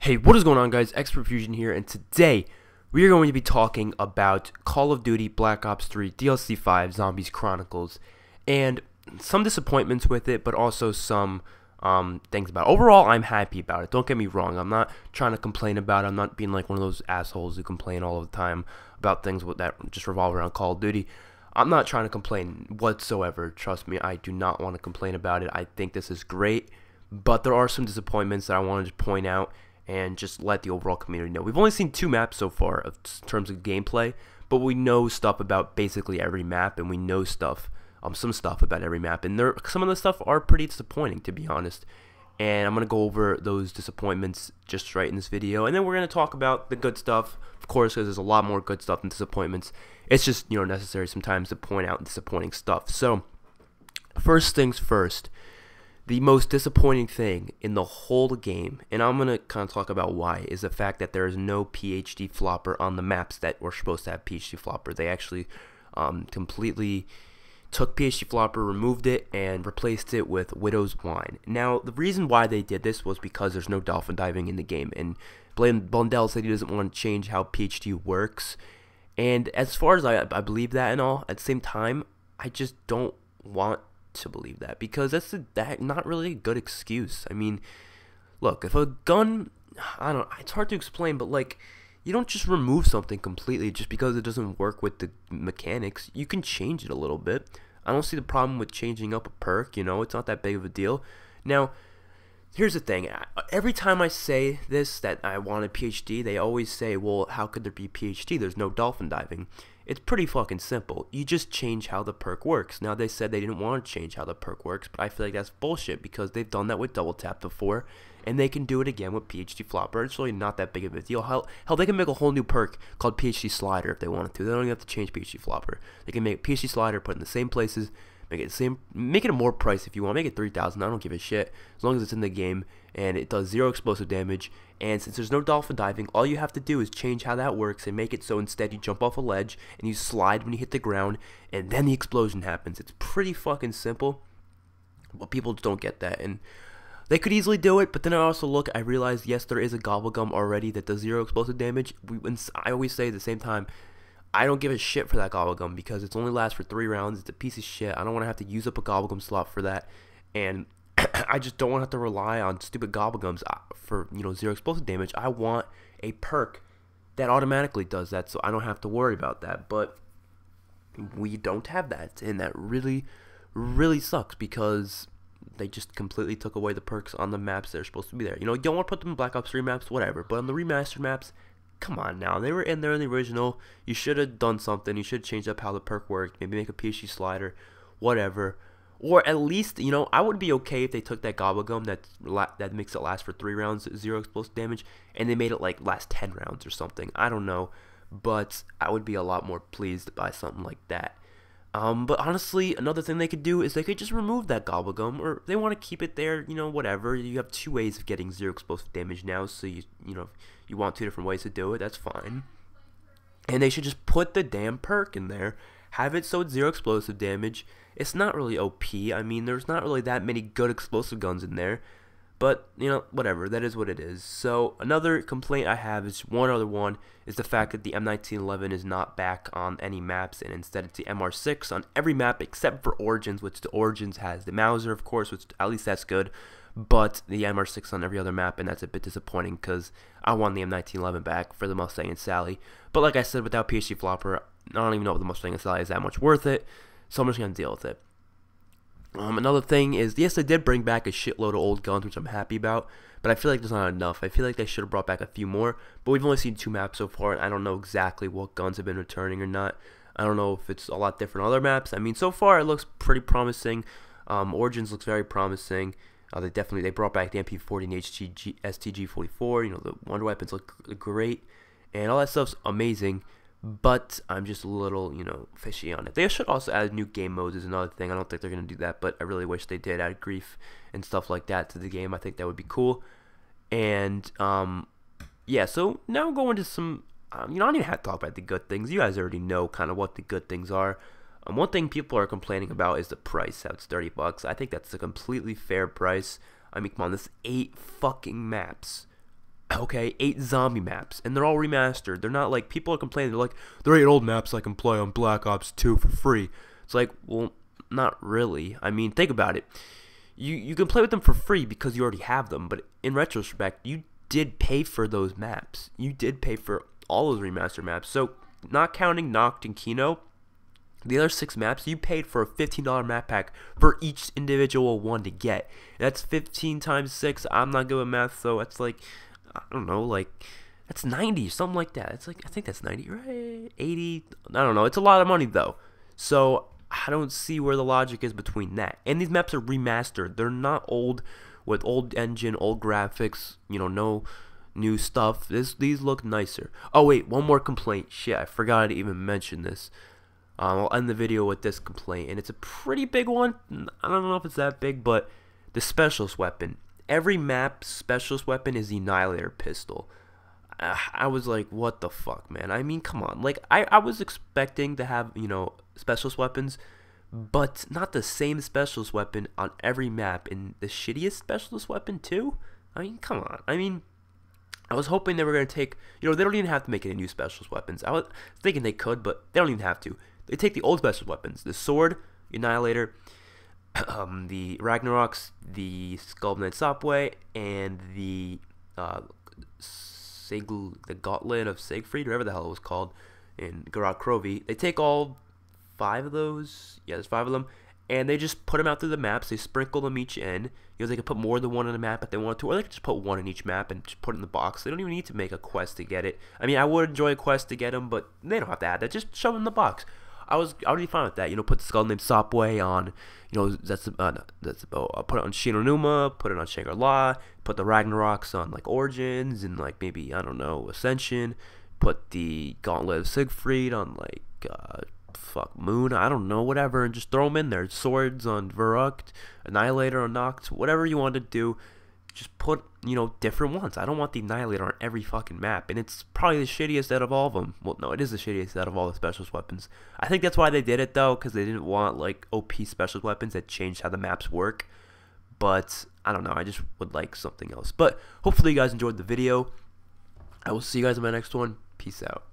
Hey, what is going on, guys? Xpertfusion here, and today we are going to be talking about Call of Duty Black Ops 3 DLC 5 Zombies Chronicles and some disappointments with it, but also some things about it. Overall, I'm happy about it. Don't get me wrong. I'm not trying to complain about it. I'm not being like one of those assholes who complain all the time about things that just revolve around Call of Duty. I'm not trying to complain whatsoever. Trust me, I do not want to complain about it. I think this is great, but there are some disappointments that I wanted to point out and just let the overall community know. We've only seen 2 maps so far in terms of gameplay, but we know stuff about basically every map, and we know stuff, some stuff about every map, and some of the stuff are pretty disappointing, to be honest. And I'm gonna go over those disappointments just right in this video, and then we're gonna talk about the good stuff, of course, because there's a lot more good stuff than disappointments. It's just necessary sometimes to point out disappointing stuff. So, first things first. The most disappointing thing in the whole game, and I'm going to kind of talk about why, is the fact that there is no PhD flopper on the maps that were supposed to have PhD flopper. They actually completely took PhD flopper, removed it, and replaced it with Widow's Wine. Now, the reason why they did this was because there's no dolphin diving in the game, and Blundell said he doesn't want to change how PhD works. And as far as I believe that and all, at the same time, I just don't want to believe that, because that's not really a good excuse. I mean, look, if a gun, it's hard to explain, but like, you don't just remove something completely just because it doesn't work with the mechanics. You can change it a little bit. I don't see the problem with changing up a perk, it's not that big of a deal. Now, here's the thing, every time I say this, that I want a PhD, they always say, well, how could there be PhD? There's no dolphin diving. It's pretty fucking simple. You just change how the perk works. Now, they said they didn't want to change how the perk works, but I feel like that's bullshit, because they've done that with double tap before, and they can do it again with PhD flopper. It's really not that big of a deal. Hell, they can make a whole new perk called PhD slider if they wanted to. They don't even have to change PhD flopper. They can make PhD slider, put it in the same places, make it a more price if you want. Make it 3,000. I don't give a shit, as long as it's in the game and it does 0 explosive damage. And since there's no dolphin diving, all you have to do is change how that works and make it so instead you jump off a ledge and you slide when you hit the ground, and then the explosion happens. It's pretty fucking simple, but people just don't get that. And they could easily do it, but then I realized, yes, there is a gobblegum already that does 0 explosive damage. I always say at the same time, I don't give a shit for that gobblegum, because it's only lasts for 3 rounds. It's a piece of shit. I don't want to have to use up a gobblegum slot for that, and I just don't want to have to rely on stupid gobblegums for 0 explosive damage. I want a perk that automatically does that, so I don't have to worry about that. But we don't have that, and that really, really sucks, because they just completely took away the perks on the maps that are supposed to be there. You don't want to put them in Black Ops 3 maps, whatever, but on the remastered maps, come on now. They were in there in the original. You should have done something. You should have changed up how the perk worked. Maybe make a PhD slider, whatever. Or at least, I would be okay if they took that gobblegum that makes it last for 3 rounds, 0 explosive damage, and they made it like last 10 rounds or something. I don't know, but I would be a lot more pleased by something like that. But honestly, another thing they could do is they could just remove that gobblegum, or if they want to keep it there, whatever. You have 2 ways of getting 0 explosive damage now, so you want 2 different ways to do it, that's fine. And they should just put the damn perk in there, have it so it's 0 explosive damage. It's not really OP. I mean, there's not really that many good explosive guns in there, but whatever, that is what it is. So another complaint I have is one other one, is the fact that the M1911 is not back on any maps, and instead it's the MR6 on every map except for Origins, which the Origins has the Mauser, of course, which at least that's good, but the MR6 on every other map, and that's a bit disappointing, because I want the M1911 back for the Mustang and Sally. But like I said, without PhD flopper, I don't even know if the Mustang and Sally is that much worth it, so I'm just going to deal with it. Another thing is, yes, they did bring back a shitload of old guns, which I'm happy about, but I feel like there's not enough. I feel like they should have brought back a few more, but we've only seen 2 maps so far, and I don't know exactly what guns have been returning or not. I don't know if it's a lot different on other maps. I mean, so far it looks pretty promising. Origins looks very promising. They brought back the MP40 and STG-44. The wonder weapons look great, and all that stuff's amazing. But I'm just a little, fishy on it. They should also add new game modes is another thing. I don't think they're going to do that, but I really wish they did add grief and stuff like that to the game. I think that would be cool. And, yeah, so now going to some, I don't even have to talk about the good things. You guys already know kind of what the good things are. One thing people are complaining about is the price. How it's $30. I think that's a completely fair price. I mean, come on, this 8 fucking maps Okay, 8 zombie maps, and they're all remastered. They're not like, people are complaining, they're like, they're 8 old maps I can play on Black Ops 2 for free. It's like, well, not really. I mean, think about it. You can play with them for free because you already have them, but in retrospect, you did pay for those maps. You did pay for all those remastered maps. So, not counting Noct and Kino, the other 6 maps, you paid for a $15 map pack for each individual one to get. That's 15 times 6. I'm not good with math, so that's like, I don't know, like, that's 90, something like that. It's like, I think that's 90, right? 80, I don't know. It's a lot of money, though. So, I don't see where the logic is between that. And these maps are remastered. They're not old with old engine, old graphics, you know, no new stuff. These look nicer. Oh, wait, one more complaint. Shit, I forgot to even mention this. I'll end the video with this complaint, and it's a pretty big one. I don't know if it's that big, but the specialist weapon. Every map specialist weapon is the Annihilator pistol. I was like, what the fuck, man? I mean, come on. Like, I was expecting to have, you know, specialist weapons, but not the same specialist weapon on every map, and the shittiest specialist weapon, too? I mean, come on. I mean, I was hoping they were going to take, you know, they don't even have to make any new specialist weapons. I was thinking they could, but they don't even have to. They take the old specialist weapons, the sword, the Annihilator, the Ragnaroks, the Skull Knight Sopway, and the Gauntlet of Siegfried, whatever the hell it was called, in Garad Krovi. They take all 5 of those, yeah, there's 5 of them, and they just put them out through the maps. They sprinkle them each in. You know, they could put more than one on the map if they wanted to, or they could just put one in each map and just put it in the box. They don't even need to make a quest to get it. I mean, I would enjoy a quest to get them, but they don't have to add that. Just shove them in the box. I would be fine with that. You know, put the Skull named Sopway on, you know, put it on Shinonuma, put it on Shangri-La, put the Ragnaroks on, like, Origins, and, like, maybe, I don't know, Ascension, put the Gauntlet of Siegfried on, like, Moon, I don't know, whatever, and just throw them in there. Swords on Verrucht, Annihilator on Noct, whatever you want to do. Just put, you know, different ones. I don't want the Annihilator on every fucking map, and it's probably the shittiest out of all of them. Well, no, it is the shittiest out of all the specialist weapons. I think that's why they did it, though, because they didn't want, like, OP specialist weapons that changed how the maps work. But, I don't know, I just would like something else. But, hopefully you guys enjoyed the video. I will see you guys in my next one. Peace out.